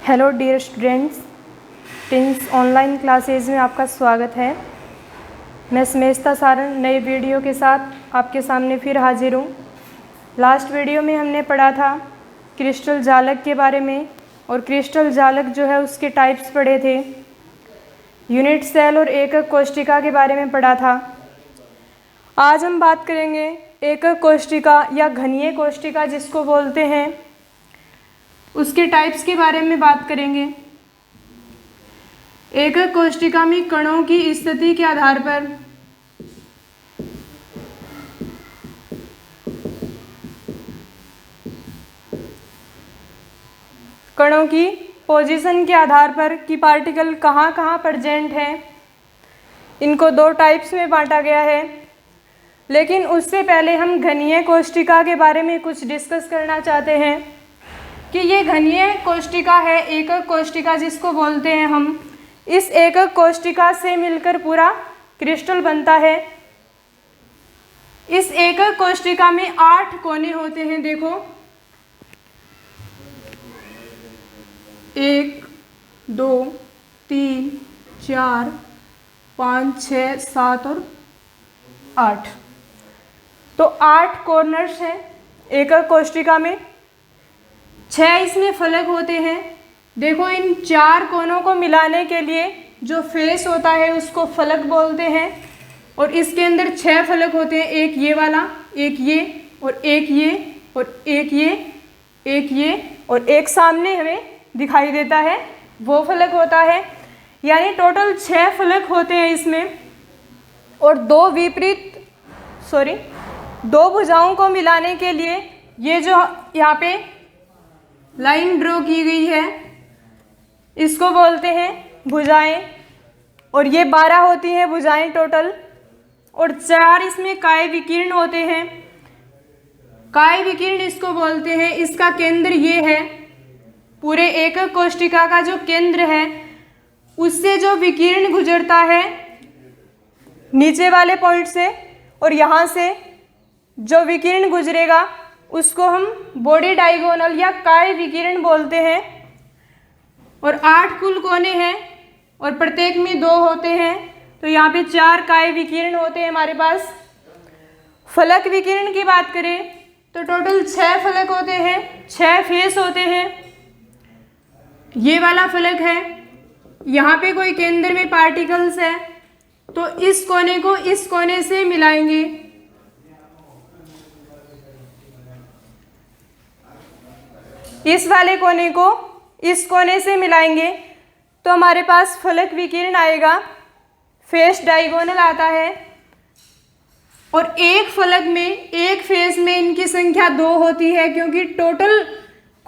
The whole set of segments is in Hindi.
हेलो डियर स्टूडेंट्स, टिंस ऑनलाइन क्लासेज में आपका स्वागत है। मैं स्मेस्ता सारण नए वीडियो के साथ आपके सामने फिर हाजिर हूँ। लास्ट वीडियो में हमने पढ़ा था क्रिस्टल जालक के बारे में, और क्रिस्टल जालक जो है उसके टाइप्स पढ़े थे। यूनिट सेल और एकक कोशिका के बारे में पढ़ा था। आज हम बात करेंगे एकक कोशिका या घनीय कोशिका जिसको बोलते हैं, उसके टाइप्स के बारे में बात करेंगे। एकक कोशिका में कणों की स्थिति के आधार पर कणों की पोजीशन के आधार पर कि पार्टिकल कहाँ कहाँ प्रेजेंट है, इनको दो टाइप्स में बांटा गया है। लेकिन उससे पहले हम घनीय कोशिका के बारे में कुछ डिस्कस करना चाहते हैं कि ये घनीय कोशिका है, एकक कोशिका जिसको बोलते हैं हम। इस एकक कोशिका से मिलकर पूरा क्रिस्टल बनता है। इस एकक कोशिका में 8 कोने होते हैं। देखो, 1 2 3 4 5 6 7 और 8। तो 8 कॉर्नर्स हैं एकक कोशिका में। 6 इसमें फलक होते हैं। देखो, इन 4 कोनों को मिलाने के लिए जो फेस होता है उसको फलक बोलते हैं, और इसके अंदर 6 फलक होते हैं। एक ये वाला, एक ये, और एक ये, और एक ये, एक ये, और एक सामने हमें दिखाई देता है वो फलक होता है। यानी टोटल 6 फलक होते हैं इसमें। और दो भुजाओं को मिलाने के लिए ये जो यहाँ पे लाइन ड्रॉ की गई है इसको बोलते हैं भुजाएं। और ये 12 होती हैं भुजाएं टोटल, और 4 इसमें काय विकीर्ण होते हैं। काय विकीर्ण इसको बोलते हैं। इसका केंद्र ये है, पूरे एकक कोशिका का जो केंद्र है उससे जो विकीर्ण गुजरता है नीचे वाले पॉइंट से, और यहाँ से जो विकीर्ण गुजरेगा उसको हम बॉडी डायगोनल या काय विकीर्ण बोलते हैं। और 8 कुल कोने हैं और प्रत्येक में 2 होते हैं, तो यहाँ पे 4 काय विकीर्ण होते हैं हमारे पास। फलक विकीर्ण की बात करें तो टोटल 6 फलक होते हैं, 6 फेस होते हैं। ये वाला फलक है, यहाँ पे कोई केंद्र में पार्टिकल्स है तो इस कोने को इस कोने से मिलाएंगे। इस वाले कोने को इस कोने से मिलाएंगे तो हमारे पास फलक विकीर्ण आएगा। फेस डायगोनल आता है, और एक फलक में, एक फेस में इनकी संख्या 2 होती है, क्योंकि टोटल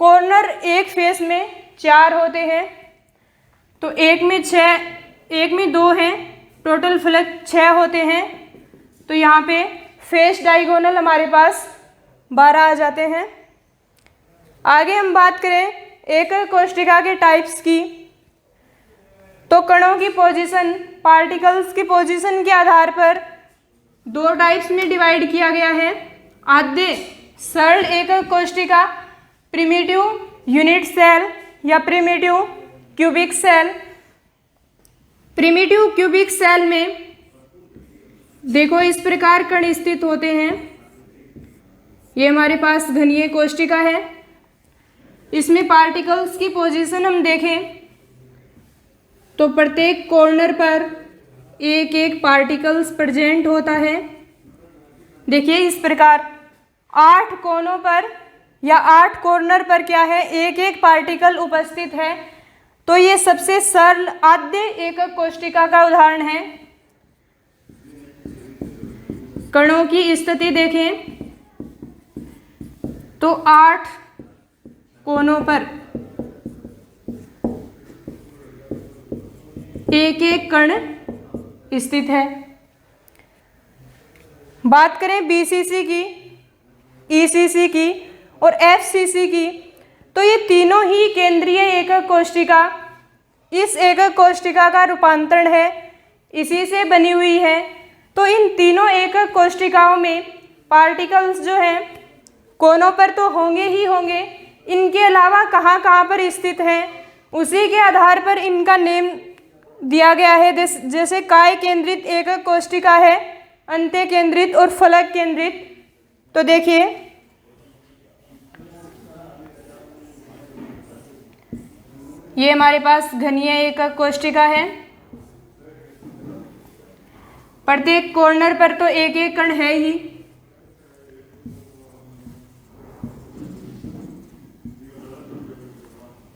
कॉर्नर एक फेस में 4 होते हैं। तो एक में 6, एक में 2 हैं, टोटल फलक 6 होते हैं। तो यहाँ पे फेस डायगोनल हमारे पास 12 आ जाते हैं। आगे हम बात करें एकक कोशिका के टाइप्स की, तो कणों की पोजीशन, पार्टिकल्स की पोजीशन के आधार पर 2 टाइप्स में डिवाइड किया गया है। आद्य सरल एकक कोशिका, प्रिमिटिव यूनिट सेल या primitive cubic cell. Primitive cubic cell में देखो इस प्रकार कण स्थित होते हैं। ये हमारे पास घनीय कोशिका है। इसमें पार्टिकल्स की पोजीशन हम देखें तो प्रत्येक कॉर्नर पर एक एक पार्टिकल्स प्रेजेंट होता है। देखिए इस प्रकार 8 कोनों पर या 8 कॉर्नर पर क्या है, एक एक पार्टिकल उपस्थित है। तो ये सबसे सरल आद्य एकक कोशिका का उदाहरण है। कणों की स्थिति देखें तो 8 कोनों पर एक एक कण स्थित है। बात करें बीसीसी की, ईसीसी की और एफसीसी की, तो ये तीनों ही केंद्रीय एकक कोशिका, इस एकक कोशिका का रूपांतरण है, इसी से बनी हुई है। तो इन तीनों एकक कोशिकाओं में पार्टिकल्स जो हैं कोनों पर तो होंगे ही होंगे, इनके अलावा कहाँ कहाँ पर स्थित हैं उसी के आधार पर इनका नेम दिया गया है। जैसे काय केंद्रित एकक कोशिका है, अंत्य केंद्रित और फलक केंद्रित। तो देखिए ये हमारे पास घनीय एकक कोशिका है, प्रत्येक कॉर्नर पर तो एक एक कण है ही।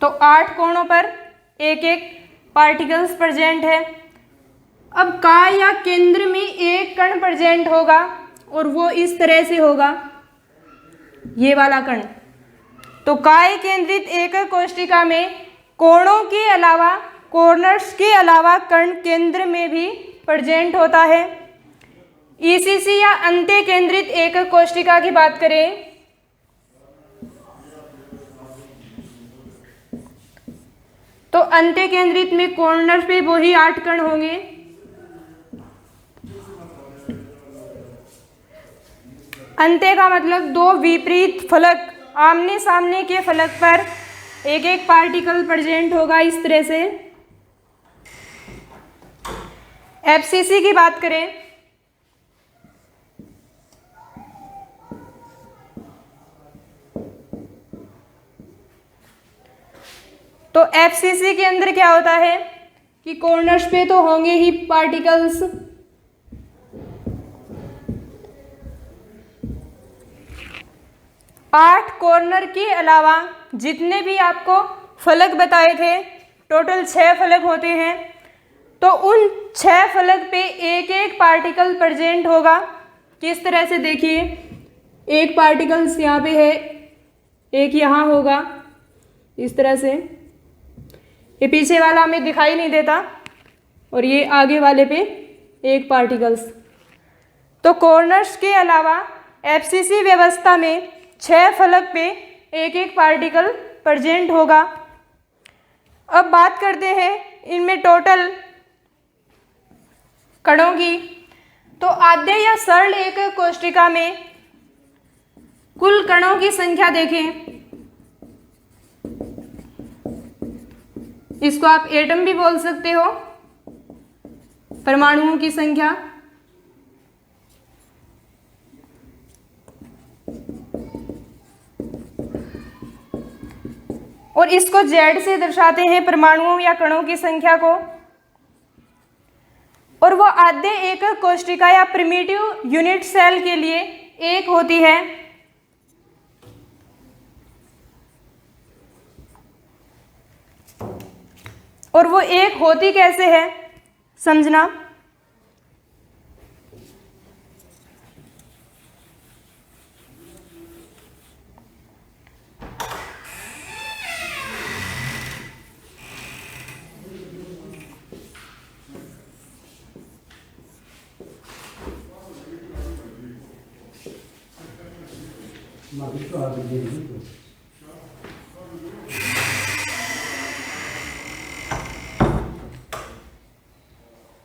तो 8 कोणों पर एक एक पार्टिकल्स प्रेजेंट है। अब काय या केंद्र में एक कण प्रेजेंट होगा और वो इस तरह से होगा, ये वाला कण। तो काय केंद्रित एकक कोशिका में कोणों के अलावा, कॉर्नर्स के अलावा कण केंद्र में भी प्रेजेंट होता है। ईसीसी या अंत्य केंद्रित एकक कोशिका की बात करें तो अंत्य केंद्रित में कॉर्नर पे वही 8 कण होंगे। अंत्य का मतलब 2 विपरीत फलक, आमने सामने के फलक पर एक एक पार्टिकल प्रेजेंट होगा इस तरह से। एफसीसी की बात करें तो एफसीसी के अंदर क्या होता है कि कॉर्नर्स पे तो होंगे ही पार्टिकल्स, आठ कॉर्नर के अलावा जितने भी आपको फलक बताए थे, टोटल 6 फलक होते हैं, तो उन 6 फलक पे एक एक पार्टिकल प्रेजेंट होगा। किस तरह से देखिए, एक पार्टिकल्स यहाँ पे है, एक यहाँ होगा इस तरह से। ये पीछे वाला हमें दिखाई नहीं देता और ये आगे वाले पे एक पार्टिकल्स। तो कॉर्नर्स के अलावा एफसीसी व्यवस्था में 6 फलक पे एक एक पार्टिकल प्रेजेंट होगा। अब बात करते हैं इनमें टोटल कणों की। तो आद्य या सरल एकक कोशिका में कुल कणों की संख्या देखें, इसको आप एटम भी बोल सकते हो, परमाणुओं की संख्या। और इसको जेड से दर्शाते हैं परमाणुओं या कणों की संख्या को। और वो आद्य एकक कोशिका या प्रिमिटिव यूनिट सेल के लिए 1 होती है। और वो 1 होती कैसे है समझना।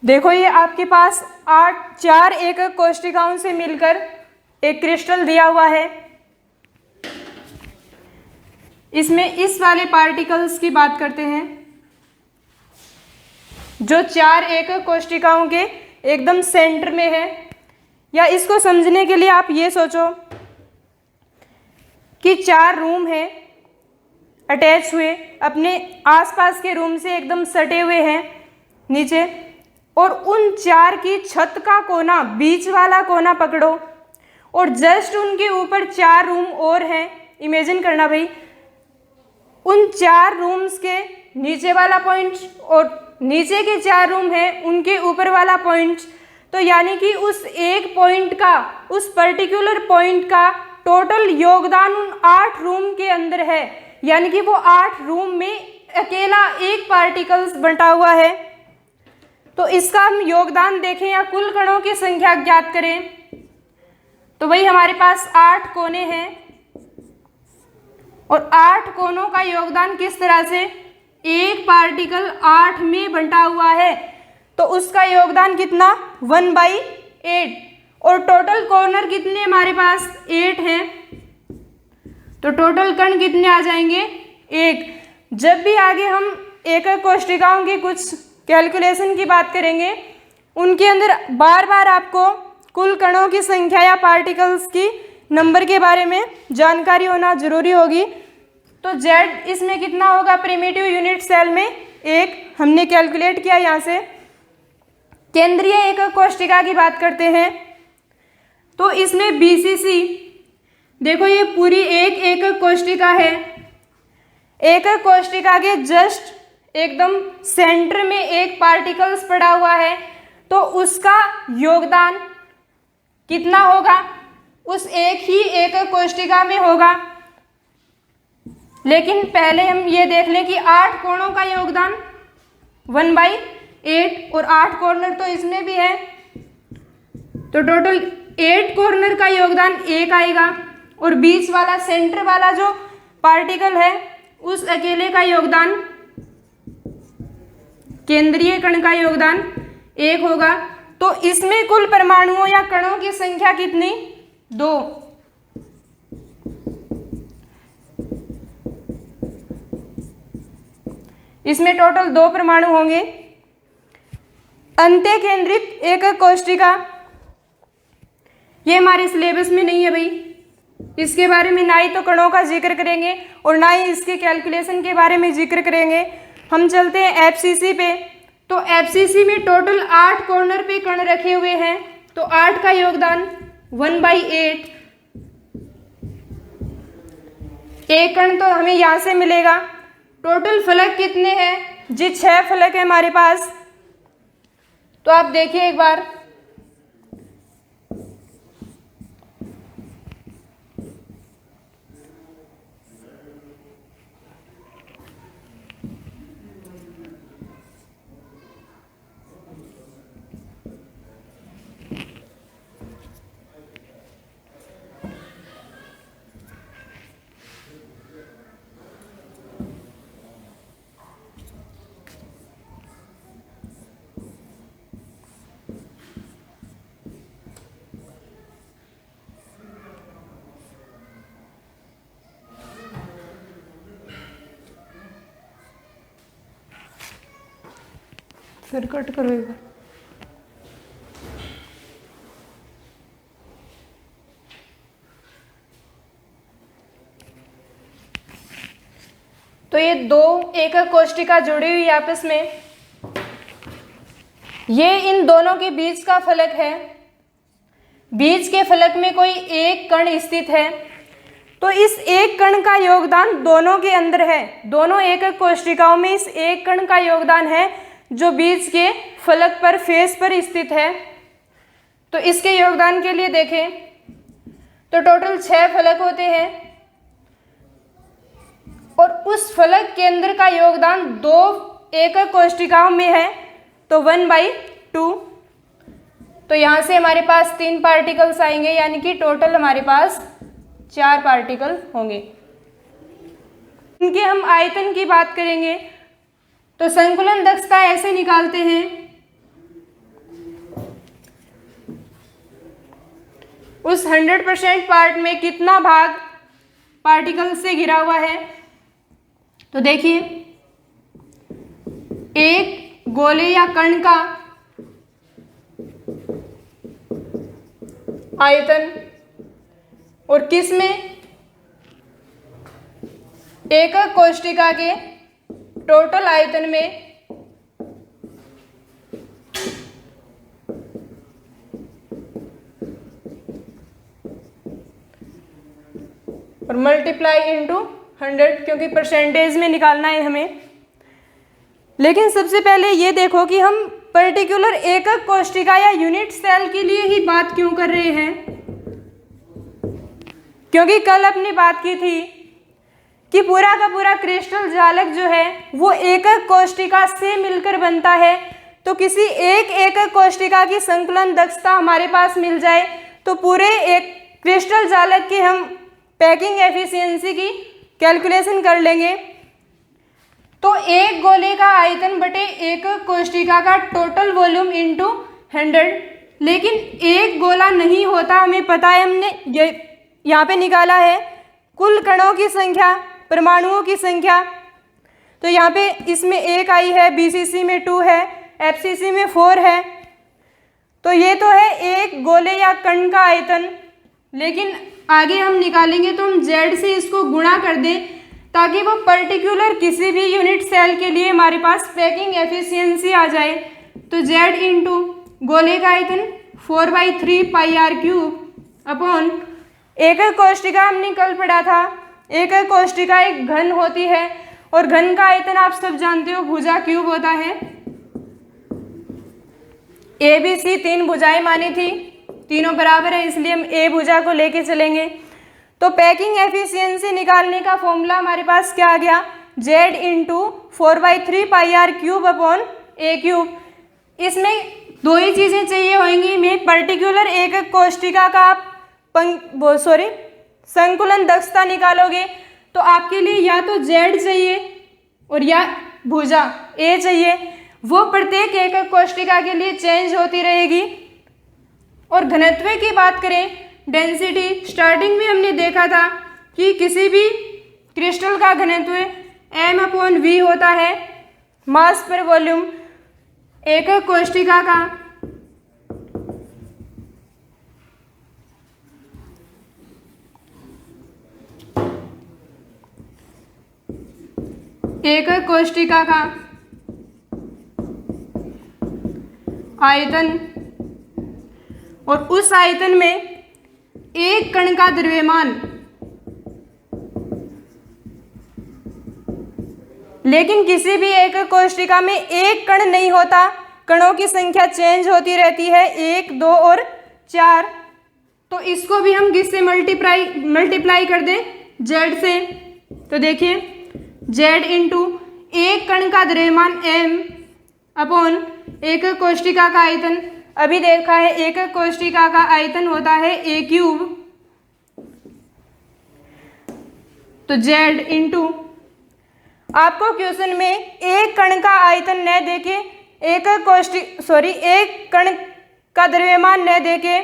देखो ये आपके पास 4 एकक कोशिकाओं से मिलकर एक क्रिस्टल दिया हुआ है। इसमें इस वाले पार्टिकल्स की बात करते हैं जो 4 एकक कोशिकाओं के एकदम सेंटर में है। या इसको समझने के लिए आप ये सोचो कि 4 रूम हैं अटैच हुए, अपने आसपास के रूम से एकदम सटे हुए हैं नीचे, और उन 4 की छत का कोना, बीच वाला कोना पकड़ो और जस्ट उनके ऊपर 4 रूम और हैं। इमेजिन करना भाई, उन 4 रूम्स के नीचे वाला पॉइंट और नीचे के 4 रूम हैं उनके ऊपर वाला पॉइंट। तो यानी कि उस एक पॉइंट का, उस पर्टिकुलर पॉइंट का टोटल योगदान उन 8 रूम के अंदर है। यानी कि वो 8 रूम में अकेला एक पार्टिकल्स बंटा हुआ है। तो इसका हम योगदान देखें या कुल कणों की संख्या ज्ञात करें तो वही हमारे पास 8 कोने हैं और 8 कोनों का योगदान किस तरह से, एक पार्टिकल 8 में बंटा हुआ है तो उसका योगदान कितना 1/8। और टोटल कॉर्नर कितने हमारे पास 8 हैं, तो टोटल कण कितने आ जाएंगे 1। जब भी आगे हम एकक कोशिकाओं की कुछ कैलकुलेशन की बात करेंगे। उनके अंदर बार बार आपको कुल कणों की संख्या या पार्टिकल्स की नंबर के बारे में जानकारी होना जरूरी होगी। तो Z इसमें कितना होगा प्रिमिटिव यूनिट सेल में, 1 हमने कैलकुलेट किया यहाँ से। केंद्रीय एकक कोशिका की बात करते हैं तो इसमें BCC, देखो ये पूरी एक एकक कोशिका है। एकक कोशिका के जस्ट एकदम सेंटर में एक पार्टिकल्स पड़ा हुआ है, तो उसका योगदान कितना होगा, उस एक ही एकक कोशिका में होगा। लेकिन पहले हम ये देख लें कि 8 कोणों का योगदान 1/8 और 8 कॉर्नर तो इसमें भी है, तो टोटल 8 कॉर्नर का योगदान 1 आएगा। और बीच वाला सेंटर वाला जो पार्टिकल है उस अकेले का योगदान, केंद्रीय कण का योगदान 1 होगा। तो इसमें कुल परमाणुओं या कणों की संख्या कितनी, 2। इसमें टोटल 2 परमाणु होंगे। अंत्य केंद्रित एकक कोशिका, ये हमारे सिलेबस में नहीं है भाई, इसके बारे में ना ही तो कणों का जिक्र करेंगे और ना ही इसके कैलकुलेशन के बारे में जिक्र करेंगे। हम चलते हैं FCC पे। तो FCC में टोटल 8 कॉर्नर पे कण रखे हुए हैं, तो 8 का योगदान 1/8। एक कण तो हमें यहाँ से मिलेगा। टोटल फलक कितने हैं जी, 6 फलक है हमारे पास। तो आप देखिए एक बार, फिर कट करो एक बार। तो ये 2 एकक कोशिका जुड़ी हुई आपस में, ये इन दोनों के बीच का फलक है। बीच के फलक में कोई एक कण स्थित है, तो इस एक कण का योगदान दोनों के अंदर है। दोनों एकक कोशिकाओं में इस एक कण का योगदान है जो बीच के फलक पर, फेस पर स्थित है। तो इसके योगदान के लिए देखें तो टोटल 6 फलक होते हैं और उस फलक के अंदर का योगदान 2 एकक कोशिकाओं में है, तो 1/2। तो यहाँ से हमारे पास 3 पार्टिकल्स आएंगे, यानी कि टोटल हमारे पास 4 पार्टिकल होंगे। इनके हम आयतन की बात करेंगे तो संकुलन दक्षता ऐसे निकालते हैं, उस 100% पार्ट में कितना भाग पार्टिकल से घिरा हुआ है। तो देखिए, एक गोले या कण का आयतन और किस में, एकक कोशिका के टोटल आयतन में और मल्टीप्लाई इनटू 100, क्योंकि परसेंटेज में निकालना है हमें। लेकिन सबसे पहले ये देखो कि हम पर्टिकुलर एकक कोशिका या यूनिट सेल के लिए ही बात क्यों कर रहे हैं, क्योंकि कल अपने बात की थी कि पूरा का पूरा क्रिस्टल जालक जो है वो एकक कोशिका से मिलकर बनता है। तो किसी एक एकक कोशिका की संकुलन दक्षता हमारे पास मिल जाए तो पूरे एक क्रिस्टल जालक की हम पैकिंग एफिशिएंसी की कैलकुलेशन कर लेंगे। तो एक गोले का आयतन बटे एकक कोशिका का टोटल वॉल्यूम इनटू 100। लेकिन एक गोला नहीं होता, हमें पता है, हमने यहाँ पे निकाला है कुल कणों की संख्या, परमाणुओं की संख्या। तो यहाँ पे इसमें 1 आई है, BCC में 2 है, FCC में 4 है। तो ये तो है एक गोले या कण का आयतन, लेकिन आगे हम निकालेंगे तो हम Z से इसको गुणा कर दें ताकि वो पर्टिकुलर किसी भी यूनिट सेल के लिए हमारे पास पैकिंग एफिशिएंसी आ जाए। तो Z इंटू गोले का आयतन 4/3 πr³ अपॉन एकक कोष्टिका हमने कल पढ़ा था। एकक कोष्टिका एक घन होती है और घन का आयतन आप सब जानते हो भुजा क्यूब होता है। ABC 3 भुजाएं मानी थी, तीनों बराबर है इसलिए हम A भुजा को लेके चलेंगे। तो पैकिंग एफिशिएंसी निकालने का फॉर्मूला हमारे पास क्या आ गया, Z into 4/3 πr³ upon A³। इसमें दो ही चीज़ें चाहिए होंगी, में पर्टिकुलर एकक कोष्टिका का आप संकुलन दक्षता निकालोगे तो आपके लिए या तो Z चाहिए और या भुजा A चाहिए, वो प्रत्येक एकक कोष्टिका के लिए चेंज होती रहेगी। और घनत्व की बात करें, डेंसिटी, स्टार्टिंग में हमने देखा था कि किसी भी क्रिस्टल का घनत्व m/v होता है, मास पर वॉल्यूम। एकक कोष्टिका का एकक कोष्टिका का आयतन और उस आयतन में एक कण का द्रव्यमान, लेकिन किसी भी एकक कोष्टिका में एक कण नहीं होता, कणों की संख्या चेंज होती रहती है, 1, 2 और 4। तो इसको भी हम किससे मल्टीप्लाई कर दें, Z से। तो देखिए Z इंटू एक कण का द्रव्यमान m अपॉन एकक कोष्टिका का आयतन। अभी देखा है एकक कोष्टिका का आयतन होता है A³। तो Z इंटू आपको क्वेश्चन में एक कण का आयतन न देके एक कण का द्रव्यमान न देके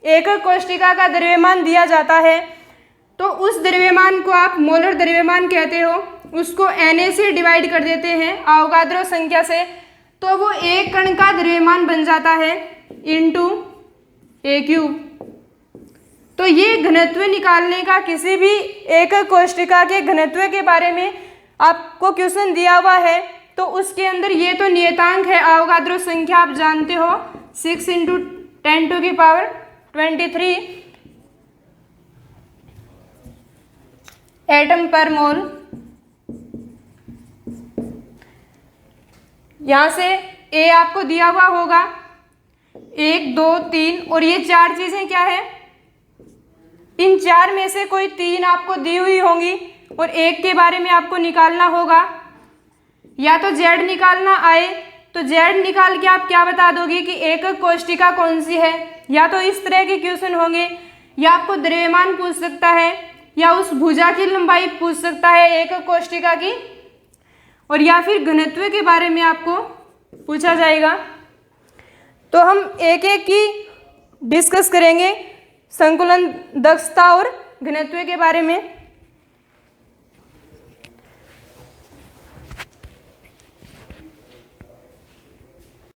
एकक कोष्टिका का द्रव्यमान दिया जाता है, तो उस द्रव्यमान को आप मोलर द्रव्यमान कहते हो, उसको Na से डिवाइड कर देते हैं अवोगाद्रो संख्या से, तो वो एक कण का द्रव्यमान बन जाता है इंटू A³। तो ये घनत्व निकालने का, किसी भी एकक कोष्टिका के घनत्व के बारे में आपको क्वेश्चन दिया हुआ है तो उसके अंदर ये तो नियतांक है, अवोगाद्रो संख्या आप जानते हो 6 × 10⁻23 एटम पर मोल। यहाँ से A आपको दिया हुआ होगा 1, 2, 3 और ये 4 चीजें क्या है, इन 4 में से कोई 3 आपको दी हुई होंगी और एक के बारे में आपको निकालना होगा। या तो Z निकालना आए तो Z निकाल के आप क्या बता दोगे कि एकक कोष्टिका कौन सी है, या तो इस तरह के क्वेश्चन होंगे, या आपको द्रव्यमान पूछ सकता है, या उस भुजा की लंबाई पूछ सकता है एकक कोष्टिका की, और या फिर घनत्व के बारे में आपको पूछा जाएगा। तो हम एक एक की डिस्कस करेंगे, संकुलन दक्षता और घनत्व के बारे में।